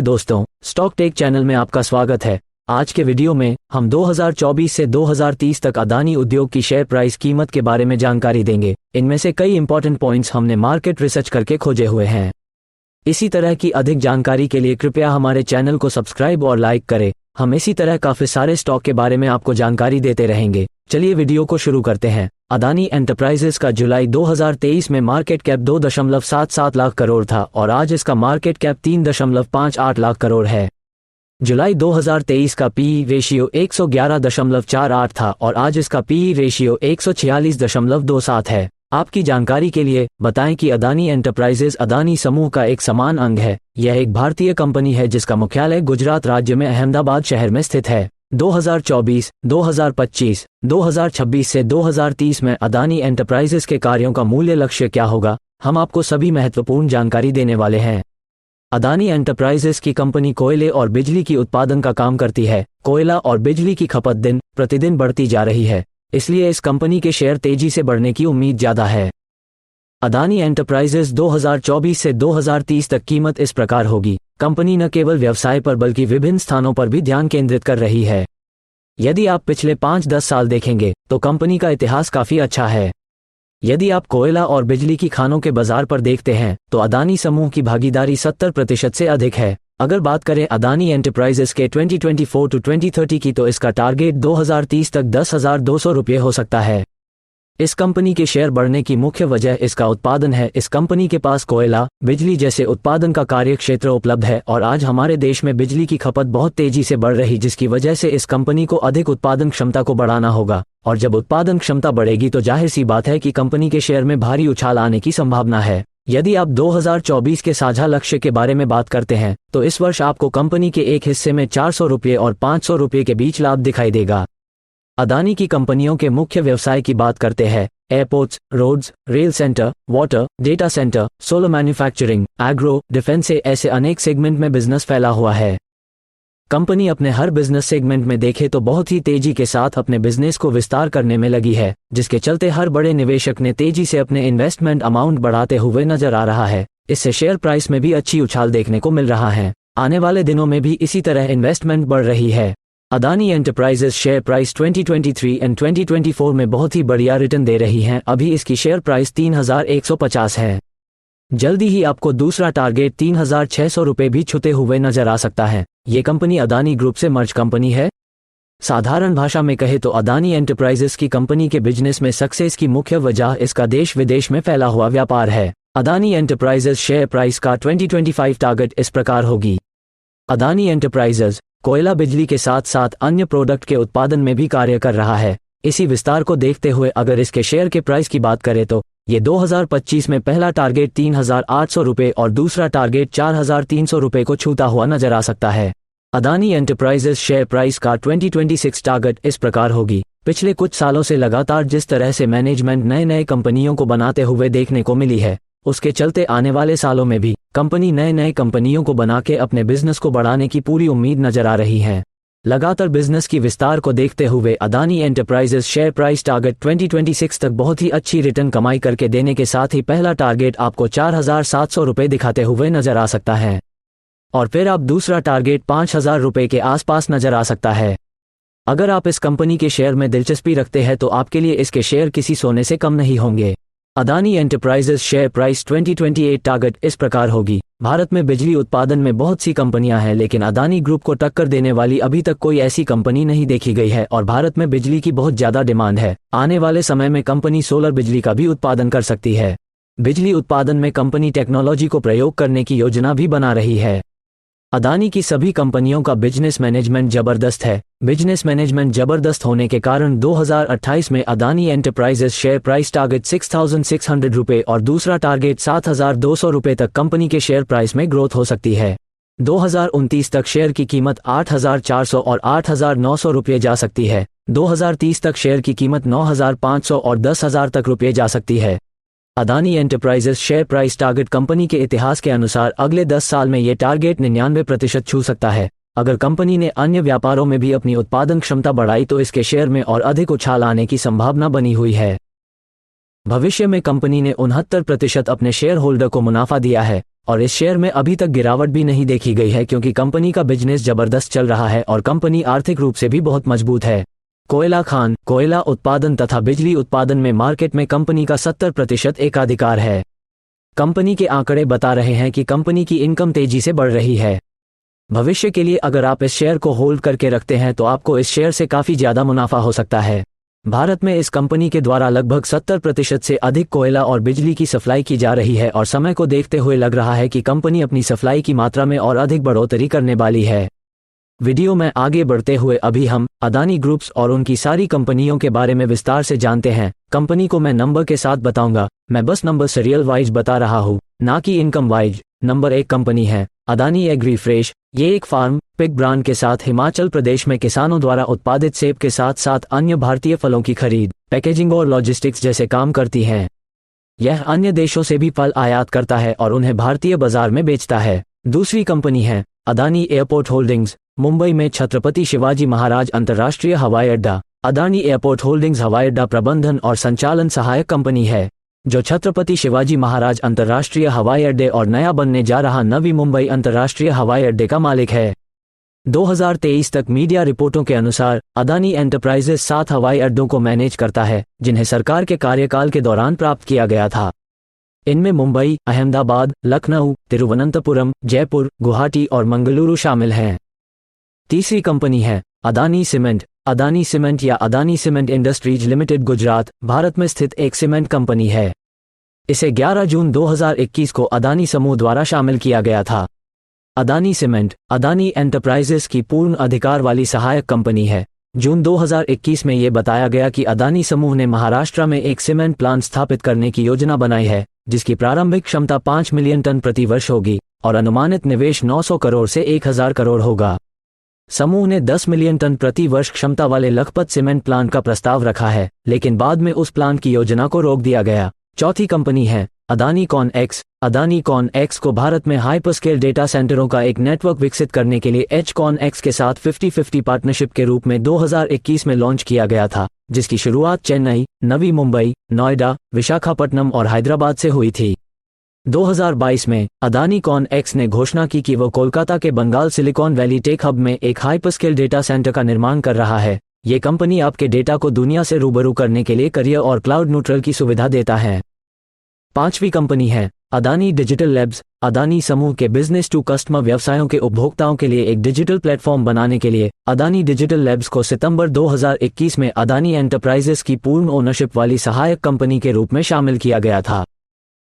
दोस्तों, stock take channel में आपका स्वागत है। आज के वीडियो में हम 2024 से 2030 तक अदानी उद्योग की शेयर प्राइस कीमत के बारे में जानकारी देंगे। इनमें से कई इंपॉर्टेंट पॉइंट्स हमने मार्केट रिसर्च करके खोजे हुए हैं। इसी तरह की अधिक जानकारी के लिए कृपया हमारे चैनल को सब्सक्राइब और लाइक करें। हम इसी तरह काफी सारे स्टॉक के बारे में आपको जानकारी देते रहेंगे। चलिए वीडियो को शुरू करते हैं। अदानी एंटरप्राइजेस का जुलाई 2023 में मार्केट कैप 2.77 लाख करोड़ था और आज इसका मार्केट कैप 3.58 लाख करोड़ है। जुलाई 2023 का पीई रेशियो 111.48 था और आज इसका पीई रेशियो 146.27 है। आपकी जानकारी के लिए बताएं कि अदानी एंटरप्राइजेस अदानी समूह का एक समान अंग है। यह एक भारतीय कंपनी है जिसका मुख्यालय गुजरात राज्य में अहमदाबाद शहर में स्थित है। 2024, 2025, 2026 से 2030 में अदानी एंटरप्राइजेस के कार्यों का मूल्य लक्ष्य क्या होगा, हम आपको सभी महत्वपूर्ण जानकारी देने वाले हैं। अदानी एंटरप्राइजेस की कंपनी कोयले और बिजली की उत्पादन का काम करती है। कोयला और बिजली की खपत दिन प्रतिदिन बढ़ती जा रही है, इसलिए इस कंपनी के शेयर तेजी से बढ़ने की उम्मीद ज्यादा है। अदानी एंटरप्राइजेस 2024 से 2030 तक कीमत इस प्रकार होगी। कंपनी न केवल व्यवसाय पर बल्कि विभिन्न स्थानों पर भी ध्यान केंद्रित कर रही है। यदि आप पिछले 5-10 साल देखेंगे तो कंपनी का इतिहास काफी अच्छा है। यदि आप कोयला और बिजली की खानों के बाजार पर देखते हैं तो अदानी समूह की भागीदारी 70% से अधिक है। अगर बात करें अदानी एंटरप्राइजेस के 2024 टू 2030 की तो इसका टारगेट 2030 तक 10,200 रुपये हो सकता है। इस कंपनी के शेयर बढ़ने की मुख्य वजह इसका उत्पादन है। इस कंपनी के पास कोयला, बिजली जैसे उत्पादन का कार्य क्षेत्र उपलब्ध है और आज हमारे देश में बिजली की खपत बहुत तेजी से बढ़ रही, जिसकी वजह से इस कंपनी को अधिक उत्पादन क्षमता को बढ़ाना होगा। और जब उत्पादन क्षमता बढ़ेगी तो जाहिर सी बात है कि कंपनी के शेयर में भारी उछाल आने की संभावना है। यदि आप 2024 के साझा लक्ष्य के बारे में बात करते हैं तो इस वर्ष आपको कंपनी के एक हिस्से में 400 रुपये और 500 रुपये के बीच लाभ दिखाई देगा। अदानी की कंपनियों के मुख्य व्यवसाय की बात करते हैं। Airports, roads, rail centre, water, data centre, solar manufacturing, agro, defence ऐसे अनेक सेगमेंट में बिजनेस फैला हुआ है। कंपनी अपने हर बिजनेस सेगमेंट में देखे तो बहुत ही तेजी के साथ अपने बिजनेस को विस्तार करने में लगी है, जिसके चलते हर बड़े निवेशक ने तेजी से अपने इन्वेस्टमेंट अमाउंट बढ़ाते हुए नजर आ रहा है। इससे शेयर प्राइस में भी अच्छी उछाल देखने को मिल रहा है। आने वाले दिनों में भी इसी तरह इन्वेस्टमेंट बढ़ रही है। Adani enterprises share price 2023 and 2024 में बहुत ही बढ़िया रिटर्न दे रही है। अभी इसकी शेयर प्राइस 3,150 है। जल्दी ही आपको दूसरा टारगेट 3,600 रुपये भी छूते हुए नजर आ सकता है। ये कंपनी अदानी ग्रुप से मर्ज कंपनी है। साधारण भाषा में कहे तो अदानी एंटरप्राइजेस की कंपनी के बिजनेस में सक्सेस की मुख्य वजह इसका देश विदेश में फैला हुआ व्यापार है। अदानी एंटरप्राइजेस शेयर प्राइस का 2025 टारगेट इस प्रकार होगी। अदानी एंटरप्राइजेस कोयला बिजली के साथ साथ अन्य प्रोडक्ट के उत्पादन में भी कार्य कर रहा है। इसी विस्तार को देखते हुए अगर इसके शेयर के प्राइस की बात करें तो ये 2025 में पहला टारगेट 3,800 रुपये और दूसरा टारगेट 4,300 रुपये को छूता हुआ नजर आ सकता है। अदानी एंटरप्राइजेस शेयर प्राइस का 2026 टारगेट इस प्रकार होगी। पिछले कुछ सालों से लगातार जिस तरह से मैनेजमेंट नए नए कंपनियों को बनाते हुए देखने को मिली है, उसके चलते आने वाले सालों में भी कंपनी नए कंपनियों को बना के अपने बिजनेस को बढ़ाने की पूरी उम्मीद नजर आ रही है। लगातार बिजनेस की विस्तार को देखते हुए Adani enterprises share price target 2026 तक बहुत ही अच्छी रिटर्न कमाई करके देने के साथ ही पहला टारगेट आपको 4,700 रुपये दिखाते हुए नजर आ सकता है और फिर आप दूसरा टारगेट 5,000 रुपये के आसपास नजर आ सकता है। अगर आप इस कंपनी के शेयर में दिलचस्पी रखते हैं तो आपके लिए इसके शेयर किसी सोने से कम नहीं होंगे। Adani enterprises share price 2028 target इस प्रकार होगी। भारत में बिजली उत्पादन में बहुत सी कंपनियां हैं, लेकिन अदानी ग्रुप को टक्कर देने वाली अभी तक कोई ऐसी कंपनी नहीं देखी गई है और भारत में बिजली की बहुत ज्यादा डिमांड है। आने वाले समय में कंपनी सोलर बिजली का भी उत्पादन कर सकती है। बिजली उत्पादन में कंपनी टेक्नोलॉजी को प्रयोग करने की योजना भी बना रही है। अदानी की सभी कंपनियों का बिजनेस मैनेजमेंट जबरदस्त है। बिजनेस मैनेजमेंट जबरदस्त होने के कारण 2028 में Adani enterprises share price target 6,600 रुपये और दूसरा टारगेट 7,200 रुपये तक कंपनी के शेयर प्राइस में ग्रोथ हो सकती है। 2029 तक शेयर की कीमत 8,400 और 8,900 रुपये जा सकती है। 2030 तक शेयर की कीमत 9,500 और 10,000 तक रुपये जा सकती है। Adani enterprises share price target company के इतिहास के अनुसार अगले 10 साल में ये टारगेट 99% छू सकता है। अगर कंपनी ने अन्य व्यापारों में भी अपनी उत्पादन क्षमता बढ़ाई तो इसके शेयर में और अधिक उछाल आने की संभावना बनी हुई है। भविष्य में कंपनी ने 69% अपने शेयर होल्डर को मुनाफा दिया है। और इस शेयर में अभी तक गिरावट भी नहीं देखी गई है क्योंकि कंपनी का बिजनेस जबरदस्त चल रहा है और कंपनी आर्थिक रूप से भी बहुत मजबूत है। कोयला खान, कोयला उत्पादन तथा बिजली उत्पादन में मार्केट में कंपनी का 70% एकाधिकार है। कंपनी के आंकड़े बता रहे हैं कि कंपनी की इनकम तेजी से बढ़ रही है। भविष्य के लिए अगर आप इस शेयर को होल्ड करके रखते हैं तो आपको इस शेयर से काफ़ी ज़्यादा मुनाफा हो सकता है। भारत में इस कंपनी के द्वारा लगभग 70% से अधिक कोयला और बिजली की सप्लाई की जा रही है और समय को देखते हुए लग रहा है कि कंपनी अपनी सप्लाई की मात्रा में और अधिक बढ़ोतरी करने वाली है। वीडियो में आगे बढ़ते हुए अभी हम अदानी ग्रुप्स और उनकी सारी कंपनियों के बारे में विस्तार से जानते हैं। कंपनी को मैं नंबर के साथ बताऊंगा, मैं बस नंबर सीरियल वाइज बता रहा हूँ, ना कि इनकम वाइज। नंबर 1 कंपनी है अदानी एग्री फ्रेश। ये एक फार्म पिक ब्रांड के साथ हिमाचल प्रदेश में किसानों द्वारा उत्पादित सेब के साथ साथ अन्य भारतीय फलों की खरीद, पैकेजिंग और लॉजिस्टिक्स जैसे काम करती है। यह अन्य देशों से भी फल आयात करता है और उन्हें भारतीय बाजार में बेचता है। दूसरी कंपनी है अदानी एयरपोर्ट होल्डिंग्स। मुंबई में छत्रपति शिवाजी महाराज अंतर्राष्ट्रीय हवाई अड्डा। अदानी एयरपोर्ट होल्डिंग्स हवाई अड्डा प्रबंधन और संचालन सहायक कंपनी है जो छत्रपति शिवाजी महाराज अंतर्राष्ट्रीय हवाई अड्डे और नया बनने जा रहा नवी मुंबई अंतर्राष्ट्रीय हवाई अड्डे का मालिक है। 2023 तक मीडिया रिपोर्टों के अनुसार अदानी एंटरप्राइजेस 7 हवाई अड्डों को मैनेज करता है जिन्हें सरकार के कार्यकाल के दौरान प्राप्त किया गया था। इनमें मुंबई, अहमदाबाद, लखनऊ, तिरुवनंतपुरम, जयपुर, गुवाहाटी और मंगलुरु शामिल हैं। तीसरी कंपनी है अदानी सीमेंट। अदानी सीमेंट या Adani cement industries limited Gujarat, Bharat में स्थित एक सीमेंट कंपनी है। इसे 11 जून 2021 को अदानी समूह द्वारा शामिल किया गया था। अदानी सीमेंट अदानी एंटरप्राइजेस की पूर्ण अधिकार वाली सहायक कंपनी है। जून 2021 में ये बताया गया कि अदानी समूह ने महाराष्ट्र में एक सीमेंट प्लांट स्थापित करने की योजना बनाई है जिसकी प्रारंभिक क्षमता 5 मिलियन टन प्रति वर्ष होगी और अनुमानित निवेश 900 करोड़ से 1000 करोड़ होगा। समूह ने 10 मिलियन टन प्रति वर्ष क्षमता वाले लखपत सीमेंट प्लांट का प्रस्ताव रखा है लेकिन बाद में उस प्लांट की योजना को रोक दिया गया। चौथी कंपनी है Adani ConneX. Adani ConneX को भारत में हाइपरस्केल डेटा सेंटरों का एक नेटवर्क विकसित करने के लिए एच कॉन एक्स के साथ 50-50 पार्टनरशिप के रूप में 2021 में लॉन्च किया गया था जिसकी शुरुआत चेन्नई, नवी मुंबई, नोएडा, विशाखापट्टनम और हैदराबाद से हुई थी। 2022 में अदानी कॉन एक्स ने घोषणा की कि वो कोलकाता के Bengal silicon valley tech hub में एक हाइपरस्केल डेटा सेंटर का निर्माण कर रहा है। ये कंपनी आपके डेटा को दुनिया से रूबरू करने के लिए करियर और क्लाउड न्यूट्रल की सुविधा देता है। पांचवी कंपनी है अदानी डिजिटल लैब्स। अदानी समूह के बिजनेस टू कस्टमर व्यवसायों के उपभोक्ताओं के लिए एक डिजिटल प्लेटफॉर्म बनाने के लिए अदानी डिजिटल लैब्स को सितंबर 2021 में अदानी एंटरप्राइजेस की पूर्ण ओनरशिप वाली सहायक कंपनी के रूप में शामिल किया गया था।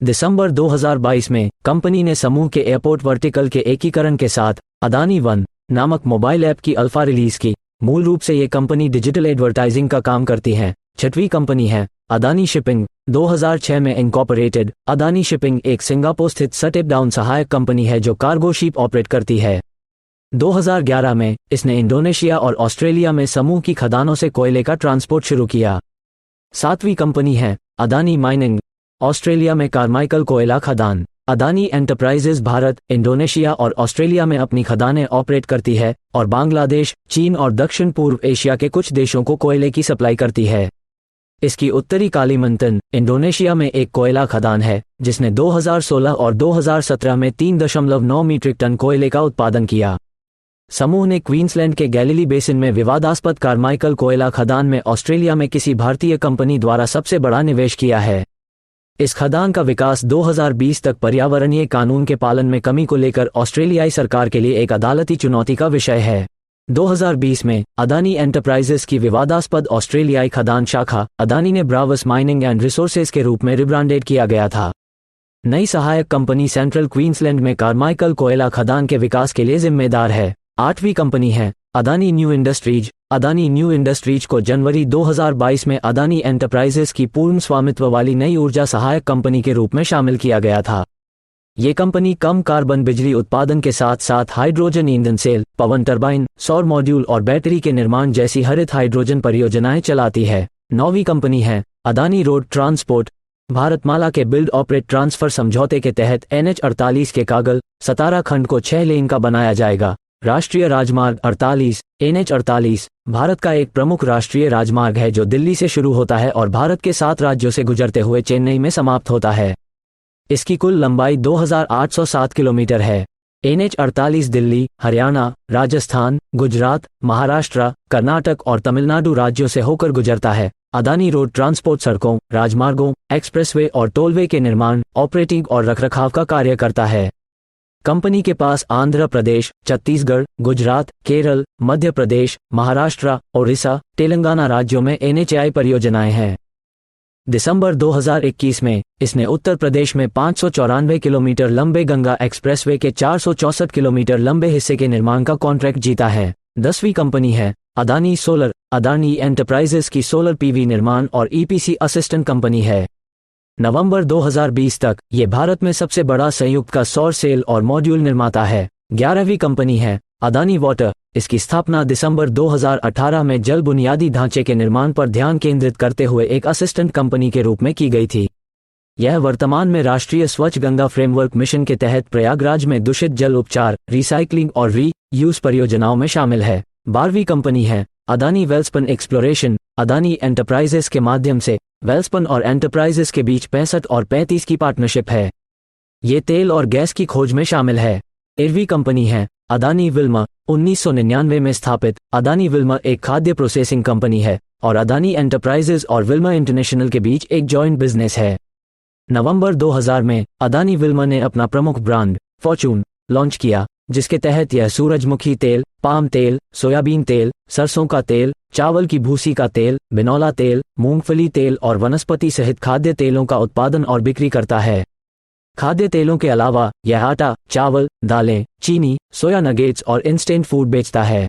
दिसंबर 2022 में कंपनी ने समूह के एयरपोर्ट वर्टिकल के एकीकरण के साथ अदानी वन नामक मोबाइल ऐप की अल्फा रिलीज की। मूल रूप से ये कंपनी डिजिटल एडवर्टाइजिंग का काम करती है। छठवीं कंपनी है अदानी शिपिंग। 2006 में इनकॉर्पोरेटेड अदानी शिपिंग एक सिंगापुर स्थित स्टेप डाउन सहायक कंपनी है जो कार्गो शिप ऑपरेट करती है। 2011 में इसने इंडोनेशिया और ऑस्ट्रेलिया में समूह की खदानों से कोयले का ट्रांसपोर्ट शुरू किया। सातवीं कंपनी है अदानी माइनिंग। ऑस्ट्रेलिया में कारमाइकल कोयला खदान। अदानी एंटरप्राइजेस भारत, इंडोनेशिया और ऑस्ट्रेलिया में अपनी खदानें ऑपरेट करती है और बांग्लादेश, चीन और दक्षिण पूर्व एशिया के कुछ देशों को कोयले की सप्लाई करती है। इसकी उत्तरी कालीमंतन, इंडोनेशिया में एक कोयला खदान है जिसने 2016 और 2017 में 3.9 मीट्रिक टन कोयले का उत्पादन किया। समूह ने क्वींसलैंड के गैलिली बेसिन में विवादास्पद कारमाइकल कोयला खदान में ऑस्ट्रेलिया में किसी भारतीय कंपनी द्वारा सबसे बड़ा निवेश किया है। इस खदान का विकास 2020 तक पर्यावरणीय कानून के पालन में कमी को लेकर ऑस्ट्रेलियाई सरकार के लिए एक अदालती चुनौती का विषय है। 2020 में अदानी एंटरप्राइजेस की विवादास्पद ऑस्ट्रेलियाई खदान शाखा अदानी ने ब्रावस माइनिंग एंड रिसोर्सेज के रूप में रिब्रांडेड किया गया था। नई सहायक कंपनी सेंट्रल क्वींसलैंड में कारमाइकल कोयला खदान के विकास के लिए जिम्मेदार है। आठवीं कंपनी है Adani new industries. Adani new industries को जनवरी 2022 में अदानी एंटरप्राइजेस की पूर्ण स्वामित्व वाली नई ऊर्जा सहायक कंपनी के रूप में शामिल किया गया था। ये कंपनी कम कार्बन बिजली उत्पादन के साथ साथ हाइड्रोजन ईंधन सेल, पवन टरबाइन, सौर मॉड्यूल और बैटरी के निर्माण जैसी हरित हाइड्रोजन परियोजनाएं चलाती है। नौवीं कंपनी है अदानी रोड ट्रांसपोर्ट। भारतमाला के बिल्ड ऑपरेट ट्रांसफर समझौते के तहत NH48 के कागल सतारा खंड को 6 लेन का बनाया जाएगा। राष्ट्रीय राजमार्ग 48 NH48 भारत का एक प्रमुख राष्ट्रीय राजमार्ग है जो दिल्ली से शुरू होता है और भारत के 7 राज्यों से गुजरते हुए चेन्नई में समाप्त होता है। इसकी कुल लंबाई 2807 किलोमीटर है। NH48 दिल्ली, हरियाणा, राजस्थान, गुजरात, महाराष्ट्र, कर्नाटक और तमिलनाडु राज्यों से होकर गुजरता है। अदानी रोड ट्रांसपोर्ट सड़कों, राजमार्गों, एक्सप्रेसवे और टोलवे के निर्माण, ऑपरेटिंग और रखरखाव का कार्य करता है। कंपनी के पास आंध्र प्रदेश, छत्तीसगढ़, गुजरात, केरल, मध्य प्रदेश, महाराष्ट्र, ओडिशा, तेलंगाना राज्यों में NHAI परियोजनाएं हैं। दिसंबर 2021 में इसने उत्तर प्रदेश में 594 किलोमीटर लंबे गंगा एक्सप्रेसवे के 464 किलोमीटर लंबे हिस्से के निर्माण का कॉन्ट्रैक्ट जीता है। 10वीं कंपनी है अदानी सोलर। अदानी एंटरप्राइजेस की सोलर PV निर्माण और EPC असिस्टेंट कंपनी है। नवंबर 2020 तक ये भारत में सबसे बड़ा संयुक्त का सौर सेल और मॉड्यूल निर्माता है। 11वीं कंपनी है अदानी वाटर। इसकी स्थापना दिसंबर 2018 में जल बुनियादी ढांचे के निर्माण पर ध्यान केंद्रित करते हुए एक असिस्टेंट कंपनी के रूप में की गई थी। यह वर्तमान में राष्ट्रीय स्वच्छ गंगा फ्रेमवर्क मिशन के तहत प्रयागराज में दूषित जल उपचार, रिसाइक्लिंग और री-यूज परियोजनाओं में शामिल है। 12वीं कंपनी है अदानी वेल्सपन एक्सप्लोरेशन। अदानी एंटरप्राइजेस के माध्यम से वेल्सपन और एंटरप्राइजेस के बीच 65 और 35 की पार्टनरशिप है। ये तेल और गैस की खोज में शामिल है। 13वीं कंपनी है अदानी विल्मा। 1999 में स्थापित अदानी विल्मा एक खाद्य प्रोसेसिंग कंपनी है और अदानी एंटरप्राइजेस और विल्मा इंटरनेशनल के बीच एक जॉइंट बिजनेस है। नवंबर 2000 में अदानी विल्मा ने अपना प्रमुख ब्रांड फॉर्चून लॉन्च किया, जिसके तहत यह सूरजमुखी तेल, पाम तेल, सोयाबीन तेल, सरसों का तेल, चावल की भूसी का तेल, बिनौला तेल, मूंगफली तेल और वनस्पति सहित खाद्य तेलों का उत्पादन और बिक्री करता है। खाद्य तेलों के अलावा यह आटा, चावल, दालें, चीनी, सोया नगेट्स और इंस्टेंट फूड बेचता है।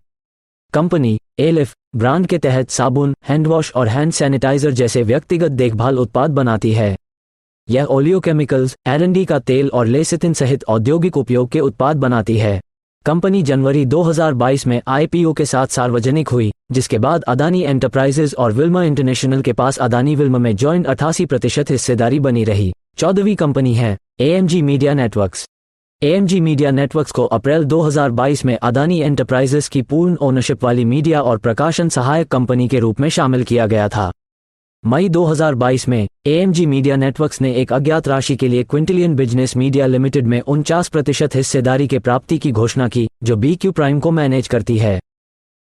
कंपनी एलिफ ब्रांड के तहत साबुन, हैंडवॉश और हैंड सैनिटाइजर जैसे व्यक्तिगत देखभाल उत्पाद बनाती है। यह ओलियोकेमिकल्स, R&D का तेल और लेसिथिन सहित औद्योगिक उपयोग के उत्पाद बनाती है। कंपनी जनवरी 2022 में IPO के साथ सार्वजनिक हुई, जिसके बाद अदानी एंटरप्राइजेस और विल्मा इंटरनेशनल के पास अदानी विल्मा में जॉइंट 88% हिस्सेदारी बनी रही। 14वीं कंपनी है AMG media networks. AMG media networks को अप्रैल 2022 में अदानी एंटरप्राइजेस की पूर्ण ओनरशिप वाली मीडिया और प्रकाशन सहायक कंपनी के रूप में शामिल किया गया था। मई 2022 में AMG मीडिया नेटवर्क्स ने एक अज्ञात राशि के लिए क्विंटिलियन बिजनेस मीडिया लिमिटेड में 49% हिस्सेदारी के प्राप्ति की घोषणा की, जो BQ प्राइम को मैनेज करती है।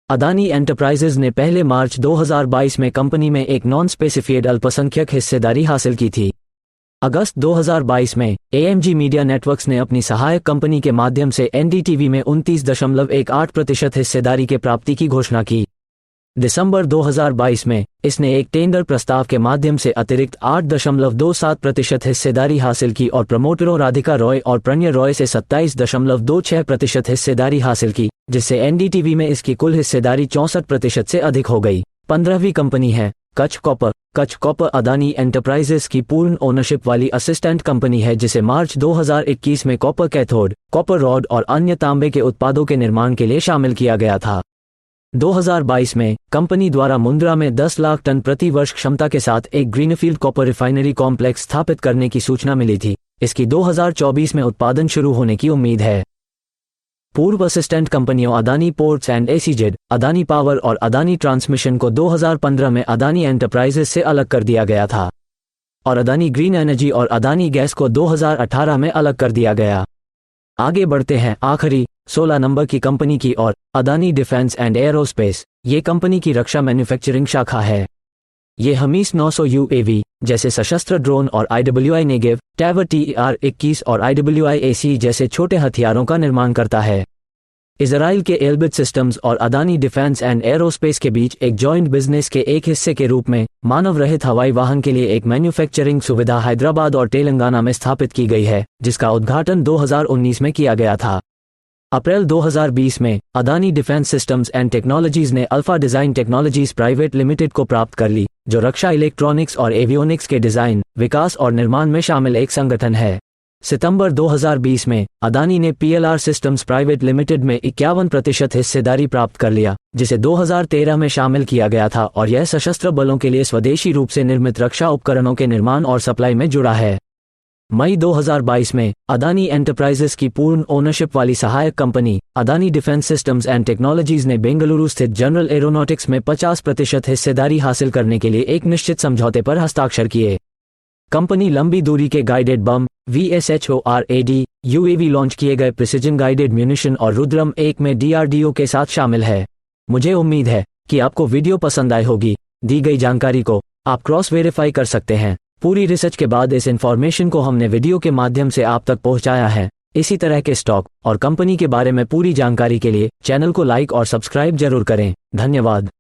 अदानी एंटरप्राइजेस ने पहले मार्च 2022 में कंपनी में एक नॉन स्पेसिफाइड अल्पसंख्यक हिस्सेदारी हासिल की थी। अगस्त 2022 में AMG मीडिया नेटवर्क्स ने अपनी सहायक कंपनी के माध्यम से NDTV में 29.18% हिस्सेदारी के प्राप्ति की घोषणा की। दिसंबर 2022 में इसने एक टेंडर प्रस्ताव के माध्यम से अतिरिक्त 8.27% हिस्सेदारी हासिल की और प्रमोटरों राधिका रॉय और प्रणय रॉय से 27.26% हिस्सेदारी हासिल की, जिससे NDTV में इसकी कुल हिस्सेदारी 64% से अधिक हो गई। 15वीं कंपनी है Kutch copper. Kutch copper Adani enterprises की पूर्ण ओनरशिप वाली असिस्टेंट कंपनी है, जिसे मार्च 2021 में कॉपर कैथोड, कॉपर रॉड और अन्य तांबे के उत्पादों के निर्माण के लिए शामिल किया गया था। 2022 में कंपनी द्वारा मुंद्रा में 10 लाख टन प्रति वर्ष क्षमता के साथ एक ग्रीनफील्ड कॉपर रिफाइनरी कॉम्प्लेक्स स्थापित करने की सूचना मिली थी। इसकी 2024 में उत्पादन शुरू होने की उम्मीद है। पूर्व असिस्टेंट कंपनियों Adani ports and SEZ, Adani power और अदानी ट्रांसमिशन को 2015 में अदानी एंटरप्राइजेस से अलग कर दिया गया था और अदानी ग्रीन एनर्जी और अदानी गैस को 2018 में अलग कर दिया गया। आगे बढ़ते हैं आखिरी 16 नंबर की कंपनी की और अदानी डिफेंस एंड एरोस्पेस। ये कंपनी की रक्षा मैन्युफैक्चरिंग शाखा है। ये हमीस 900 UAV जैसे सशस्त्र ड्रोन और IWI नेगेव, टैवर TR-21 और IWI-AC जैसे छोटे हथियारों का निर्माण करता है। इजराइल के एल्बिट सिस्टम्स और अदानी डिफेंस एंड एरोस्पेस के बीच एक जॉइंट बिजनेस के एक हिस्से के रूप में मानव रहित हवाई वाहन के लिए एक मैन्युफैक्चरिंग सुविधा हैदराबाद और तेलंगाना में स्थापित की गई है, जिसका उद्घाटन 2019 में किया गया था। अप्रैल 2020 में Adani Defence Systems and Technologies ने Alpha Design Technologies Private Limited को प्राप्त कर ली, जो रक्षा इलेक्ट्रॉनिक्स और एवियोनिक्स के डिजाइन, विकास और निर्माण में शामिल एक संगठन है। सितंबर 2020 में अदानी ने PLR सिस्टम्स प्राइवेट लिमिटेड में 51% हिस्सेदारी प्राप्त कर लिया, जिसे 2013 में शामिल किया गया था और यह सशस्त्र बलों के लिए स्वदेशी रूप से निर्मित रक्षा उपकरणों के निर्माण और सप्लाई में जुड़ा है। मई 2022 में अदानी एंटरप्राइजेस की पूर्ण ओनरशिप वाली सहायक company Adani Defence Systems and Technologies ने बेंगलुरु स्थित जनरल एरोनॉटिक्स में 50% हिस्सेदारी हासिल करने के लिए एक निश्चित समझौते पर हस्ताक्षर किए। कंपनी लंबी दूरी के guided bomb VSHORAD UAV launch किए गए प्रिसिजन गाइडेड म्यूनिशन और रुद्रम 1 में DRDO के साथ शामिल है। मुझे उम्मीद है कि आपको वीडियो पसंद आई होगी। दी गई जानकारी को आप क्रॉस वेरीफाई कर सकते हैं। पूरी रिसर्च के बाद इस इंफॉर्मेशन को हमने वीडियो के माध्यम से आप तक पहुंचाया है। इसी तरह के स्टॉक और कंपनी के बारे में पूरी जानकारी के लिए चैनल को लाइक और सब्सक्राइब जरूर करें। धन्यवाद।